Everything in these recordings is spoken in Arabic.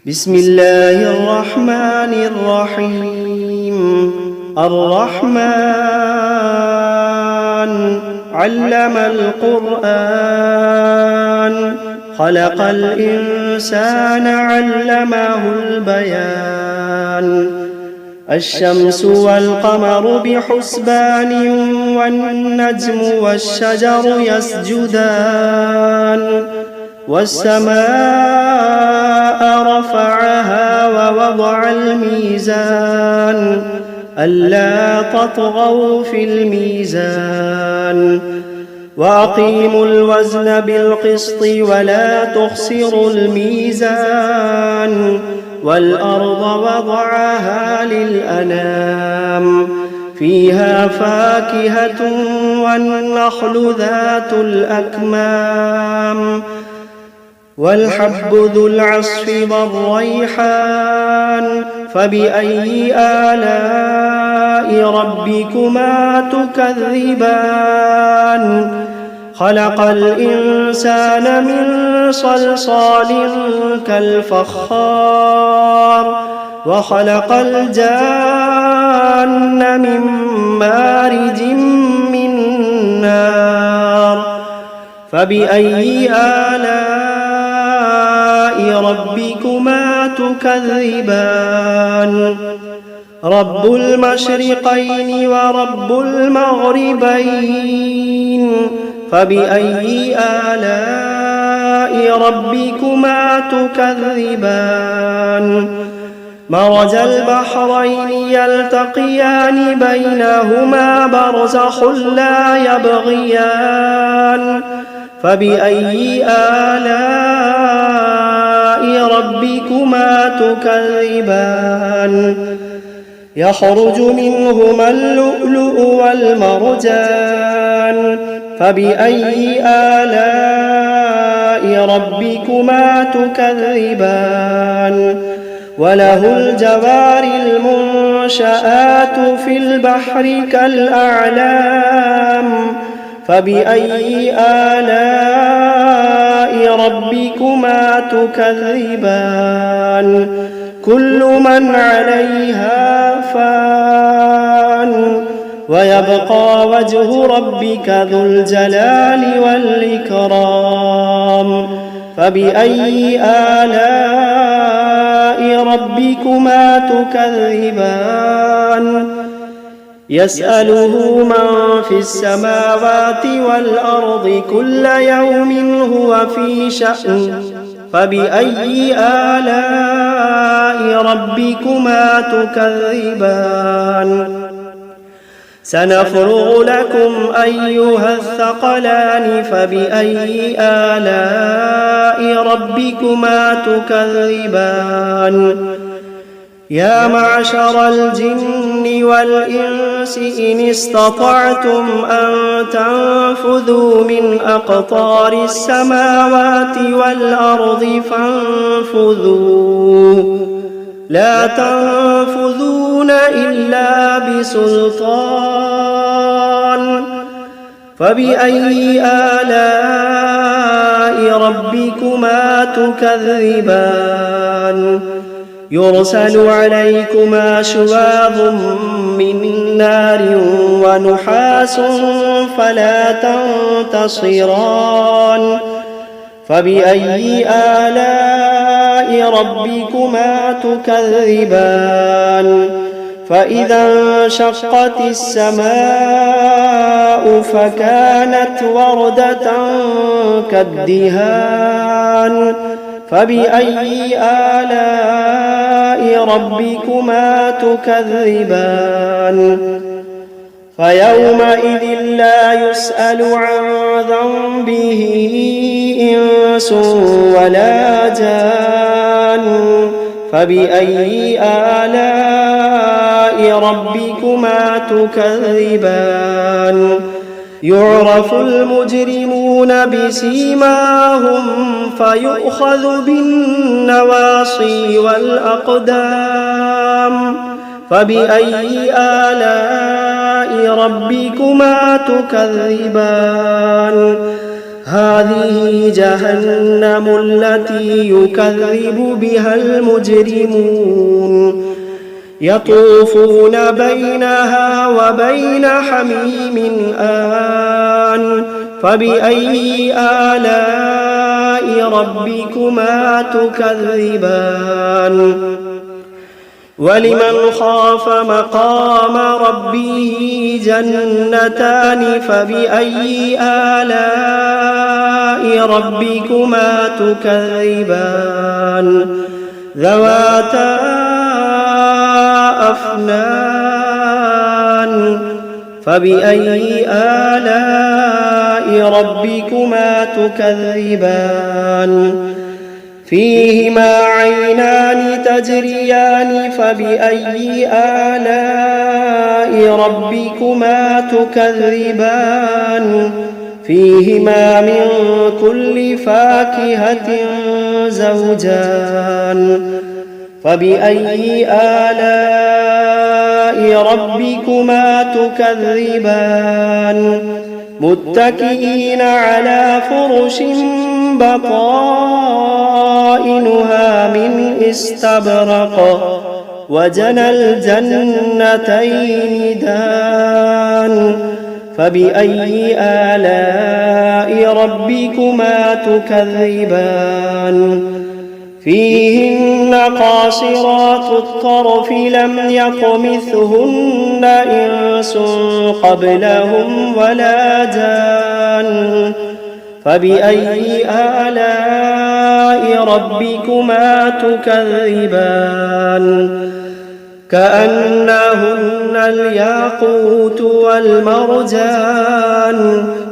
بسم الله الرحمن الرحيم. الرحمن علم القرآن، خلق الإنسان علمه البيان. الشمس والقمر بحسبان، والنجم والشجر يسجدان. والسماء رفعها ووضع الميزان، ألا تطغوا في الميزان. وأقيموا الوزن بالقسط ولا تخسروا الميزان. والأرض وضعها للأنام، فيها فاكهة والنخل ذات الأكمام، والحب ذو العصف والريحان. فبأي آلاء ربكما تكذبان؟ خلق الإنسان من صلصال كالفخار، وخلق الجان من مارج من نار. فبأي آلاء ربكما تكذبان؟ رب المشرقين ورب المغربين. فبأي آلاء ربكما تكذبان؟ مرج البحرين يلتقيان، بينهما برزخ لا يبغيان. فبأي آلاء ربكما تكذبان؟ يخرج منهما اللؤلؤ والمرجان. فبأي آلاء ربكما تكذبان؟ وله الجوار المنشآت في البحر كالأعلام. فبأي آلاء ربكما تكذبان؟ كل من عليها فان، ويبقى وجه ربك ذو الجلال والإكرام. فبأي آلاء ربكما تكذبان؟ يسأله من في السماوات والأرض كل يوم هو في شأن. فبأي آلاء ربكما تكذبان؟ سنفرغ لكم أيها الثقلان. فبأي آلاء ربكما تكذبان؟ يا معشر الجن والإنس إن استطعتم أن تنفذوا من أقطار السماوات والأرض فانفذوا، لا تنفذون إلا بسلطان. فبأي آلاء ربكما تكذبان؟ يرسل عليكما شواظ من نار ونحاس فلا تنتصران. فبأي آلاء ربكما تكذبان؟ فإذا انشقت السماء فكانت وردة كالدهان. فبأي آلاء ربكما تكذبان؟ فيومئذ لا يسأل عن ذنبه إنس ولا جان. فبأي آلاء ربكما تكذبان؟ يعرف المجرمون بسيماهم فيؤخذ بالنواصي والأقدام. فبأي آلاء ربكما تكذبان؟ هذه جهنم التي يكذب بها المجرمون يطوفون بينها وبين حميم آن فبأي آلاء ربكما تكذبان ولمن خاف مقام ربه جنتان فبأي آلاء ربكما تكذبان ذواتا أفنان فبأي آلاء ربكما تكذبان فيهما عينان تجريان فبأي آلاء ربكما تكذبان فيهما من كل فاكهة زوجان فبأي آلاء ربكما تكذبان متكئين على فرش بطائنها من استبرق وجنى الجنتين دان فبأي آلاء ربكما تكذبان فيهن قاصرات الطرف لم يطمثهن إنس قبلهم ولا جان فبأي آلاء ربكما تكذبان كأنهن الياقوت والمرجان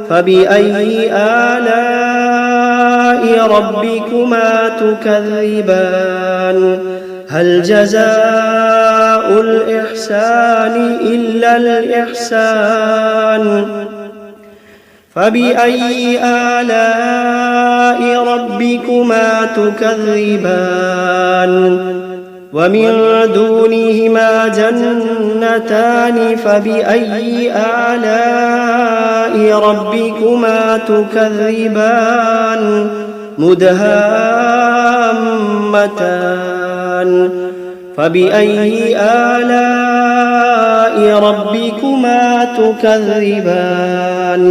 فبأي آلاء ربكما تكذبان هل جزاء الإحسان إلا الإحسان فبأي آلاء ربكما تكذبان ومن دونهما جنتان فبأي آلاء ربكما تكذبان مدهامتان فبأي آلاء ربكما تكذبان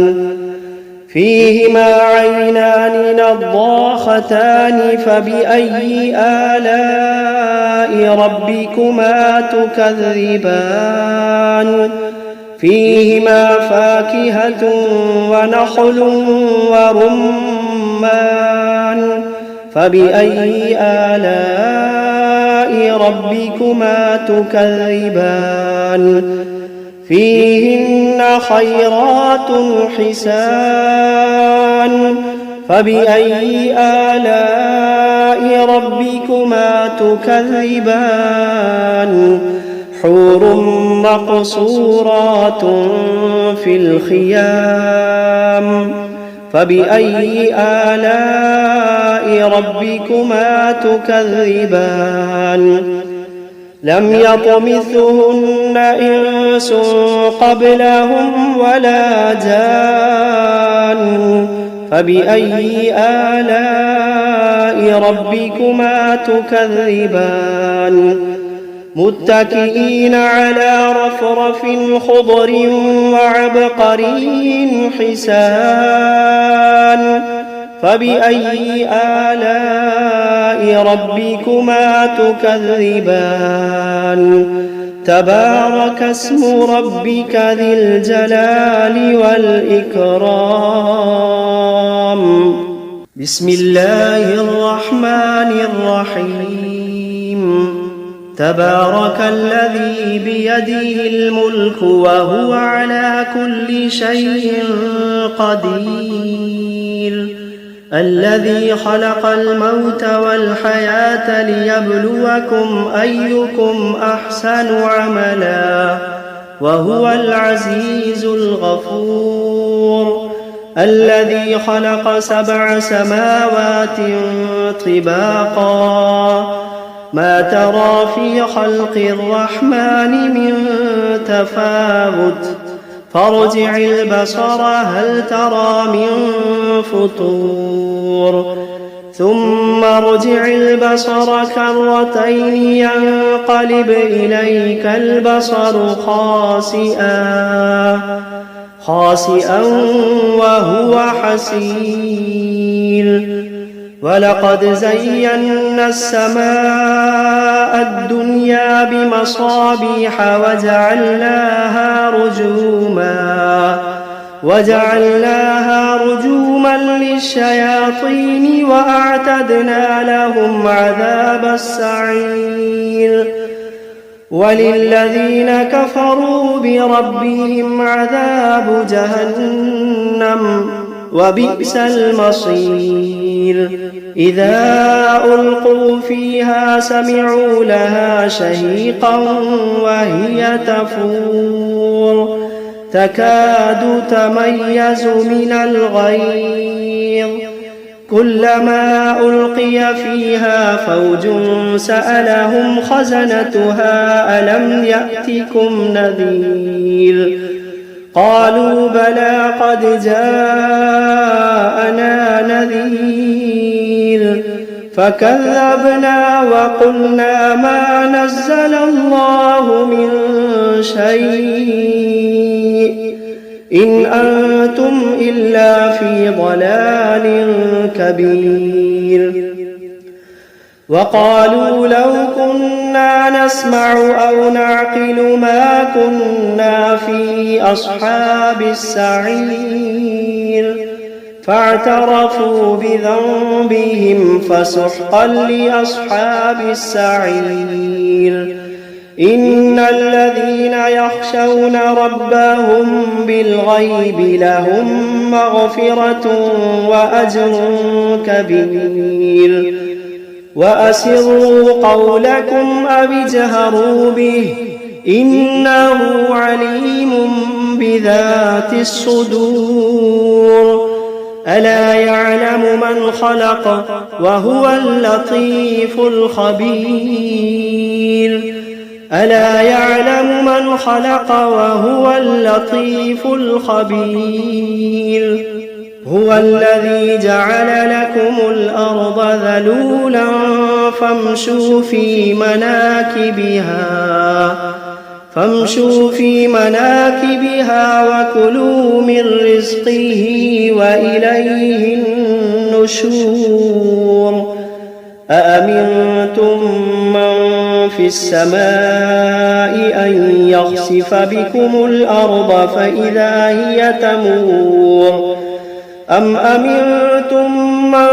فيهما عينان نضاختان فبأي آلاء ربكما تكذبان فيهما فاكهة ونخل ورمان فبأي آلاء ربكما تكذبان فيهن خيرات حسان فبأي آلاء ربكما تكذبان حور مقصورات في الخيام فبأي آلاء ربكما تكذبان لم يطمثهن إنس قبلهم ولا جان فبأي آلاء ربكما تكذبان متكئين على رفرف خضر وعبقري حسان فبأي آلاء ربكما تكذبان تبارك اسم ربك ذي الجلال والإكرام بسم الله الرحمن الرحيم تبارك الذي بيده الملك وهو على كل شيء قدير الذي خلق الموت والحياة ليبلوكم أيكم أحسن عملا وهو العزيز الغفور الذي خلق 7 سماوات طباقا ما ترى في خلق الرحمن من تفاوت فارجع البصر هل ترى من فطور ثم ارجع البصر كرتين ينقلب إليك البصر خاسئا وهو حسير ولقد زينا السماء الدنيا بمصابيح وجعلناها رجوما للشياطين وأعتدنا لهم عذاب السعير وللذين كفروا بربهم عذاب جهنم وبئس المصير إذا ألقوا فيها سمعوا لها شهيقا وهي تفور تكاد تميز من الغيظ كلما ألقي فيها فوج سألهم خزنتها ألم يأتكم نذير قالوا بلى قد جاءنا نذير فكذبنا وقلنا ما نزل الله من شيء إن أنتم إلا في ضلال كبير وقالوا لو كنا نسمع أو نعقل ما كنا في أصحاب السعير فاعترفوا بذنبهم فسحقا لأصحاب السعير إن الذين يخشون ربهم بالغيب لهم مغفرة وأجر كبير وأسروا قولكم أو اجهروا به إنه عليم بذات الصدور ألا يعلم من خلق وهو اللطيف الخبير ألا يعلم من خلق وهو اللطيف الخبير هو الذي جعل لكم الأرض ذلولا فامشوا في مناكبها وكلوا من رزقه وإليه النشور أأمنتم من في السماء أن يخسف بكم الأرض فإذا هي تمور أم أمنتم من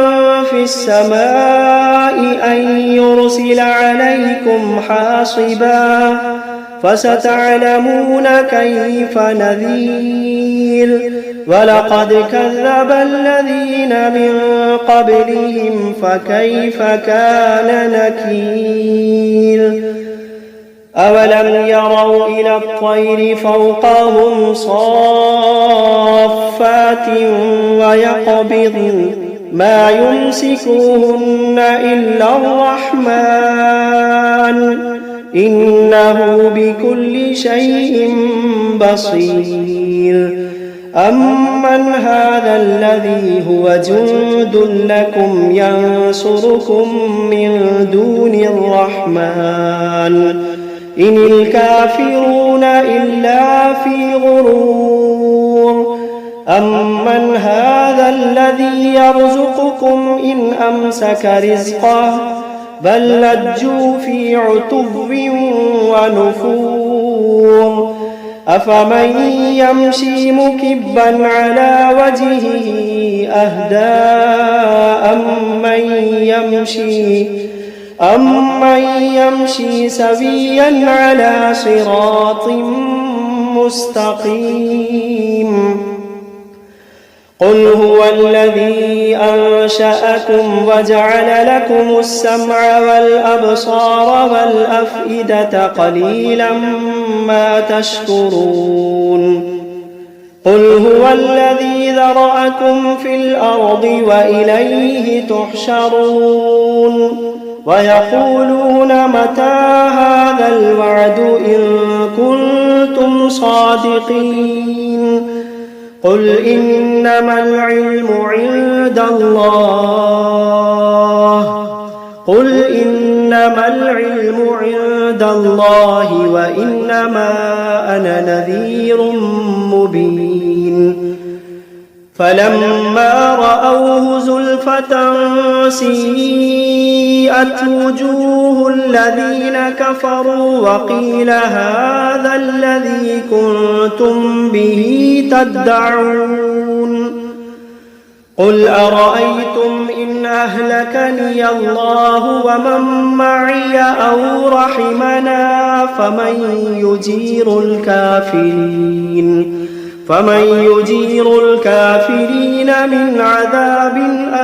في السماء أن يرسل عليكم حاصبا فستعلمون كيف نذير ولقد كذب الذين من قبلهم فكيف كان نكير أولم يروا إلى الطير فوقهم صافات ويقبضن ما يمسكوهن إلا الرحمن إنه بكل شيء بصير أمن هذا الذي هو جند لكم ينصركم من دون الرحمن إن الكافرون إلا في غرور أمن هذا الذي يرزقكم إن أمسك رزقه بل لجوا في عتب ونفور أفمن يمشي مكبا على وجهه أهدى أمن يمشي سويا على صراط مستقيم قل هو الذي أنشأكم وجعل لكم السمع والأبصار والأفئدة قليلا ما تشكرون قل هو الذي ذرأكم في الأرض وإليه تحشرون ويقولون متى هذا الوعد إن كنتم صادقين قل إنما العلم عند الله وإنما أنا نذير مبين فلما رأوه زلفة سيئت وجوه الذين كفروا وقيل هذا الذي كنتم به تدعون قل أرأيتم إن أهلكني الله ومن معي أو رحمنا فمن يجير الكافرين من عذاب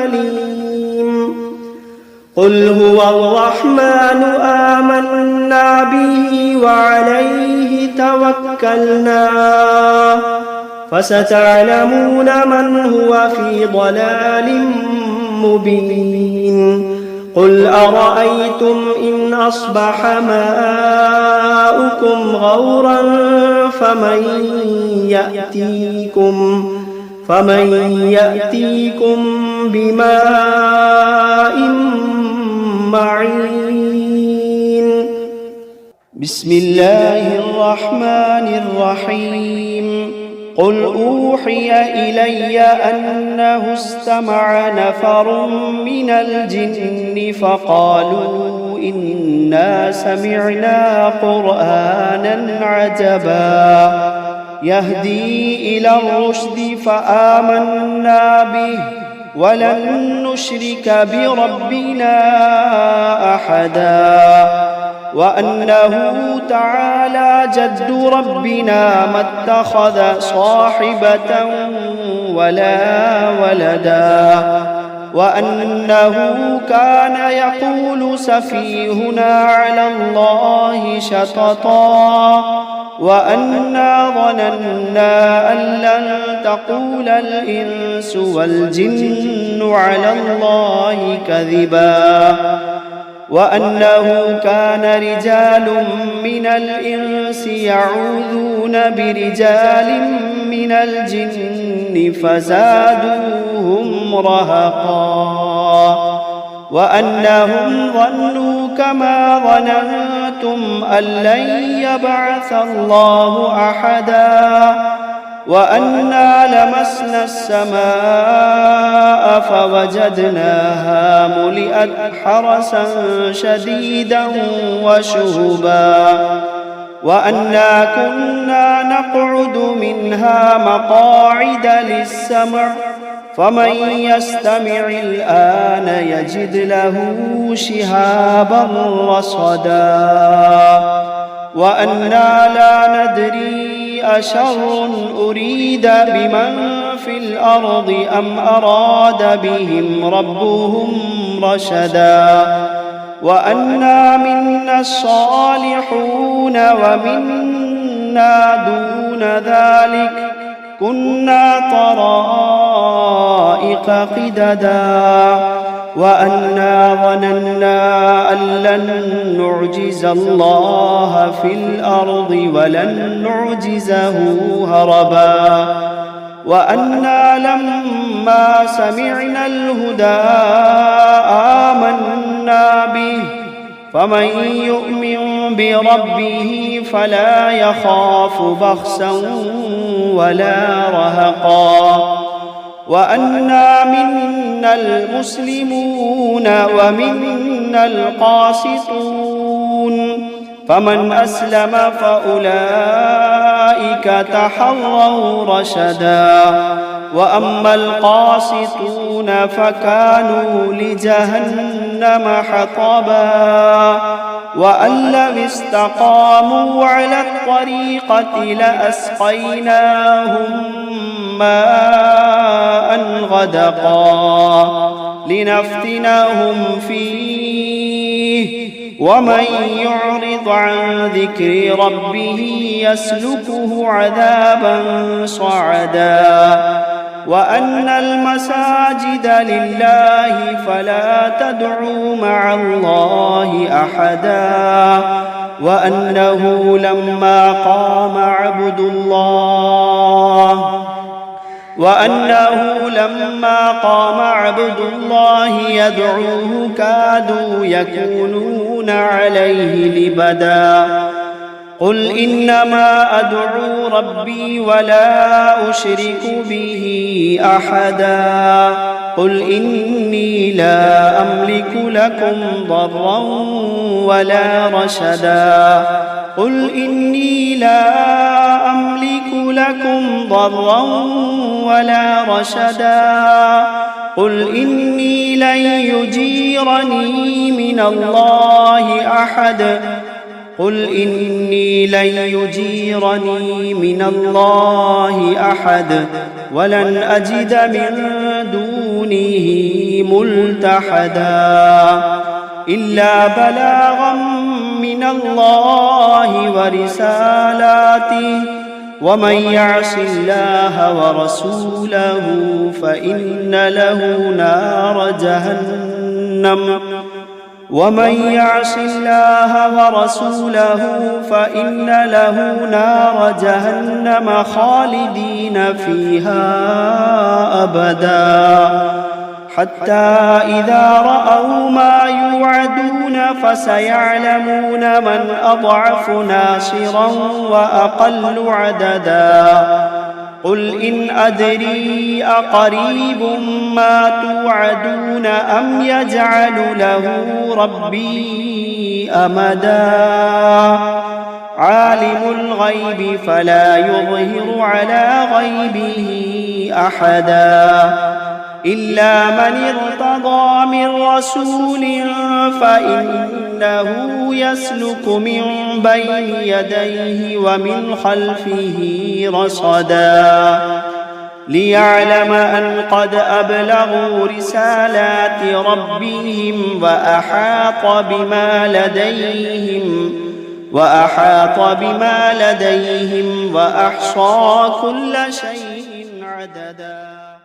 أليم قل هو الرحمن آمنا به وعليه توكلنا فستعلمون من هو في ضلال مبين قل أرأيتم إن أصبح ماؤكم غورا فمن يأتيكم بماء معين بسم الله الرحمن الرحيم قل أوحي إلي أنه استمع نفر من الجن فقالوا إنا سمعنا قرآنا عجبا يهدي إلى الرشد فآمنا به ولن نشرك بربنا أحدا وأنه تعالى جد ربنا ما اتخذ صاحبة ولا ولدا وأنه كان يقول سفيهنا على الله شططا وأنا ظننا أن لن تقول الإنس والجن على الله كذبا وأنه كان رجال من الإنس يعوذون برجال من الجن فزادوهم رهقا وأنهم ظنوا كما ظننتم أن لن يبعث الله أحدا وأنا لمسنا السماء فوجدناها ملئت حرسا شديدا وشهبا وأنا كنا نقعد منها مقاعد للسمع فمن يستمع الآن يجد له شهابا رصدا وأنا لا ندري أشر أريد بمن في الأرض أم أراد بهم ربهم رشدا وأنا منا الصالحون ومنا دون ذلك كنا طرائق قددا وأنا ظننا أن لن نعجز الله في الأرض ولن نعجزه هربا وأنا لما سمعنا الهدى آمنا به فمن يؤمن بربه فلا يخاف بخسا ولا رهقا وأنا منا المسلمون ومنا القاسطون فمن أسلم فأولئك تحروا رشدا وأما القاسطون فكانوا لجهنم حطبا وأن لم استقاموا على الطريقة لأسقيناهم ماء غدقا لنفتنهم فيه ومن يعرض عن ذكر ربه يسلكه عذابا صعدا وأن المساجد لله فلا تدعوا مع الله أحدا وأنه لما قام عبد الله يدعوه كادوا يكونون عليه لبدا. قل إنما أدعو ربي ولا أشرك به أحدا. قل إني لا أملك لكم ضرا ولا رشدا. قل إني لا أملك لكم ضرا ولا رشدا. قل إني لن يجيرني من الله أحد. قل إني لن يجيرني من الله أحد ولن أجد من دونه ملتحدا إلا بلاغا من الله ورسالاته ومن يعص الله ورسوله فإن له نار جهنم خالدين فيها أبدا حتى إذا رأوا ما يوعدون فسيعلمون من أضعف ناصرا وأقل عددا. قل إن أدري أقريب ما توعدون أم يجعل له ربي أمدا. عالم الغيب فلا يظهر على غيبه أحدا إلا من ارتضى من رسول فإنه يسلك من بين يديه ومن خلفه رصدا ليعلم أن قد أبلغوا رسالات ربهم وأحاط بما لديهم وأحصى كل شيء عددا.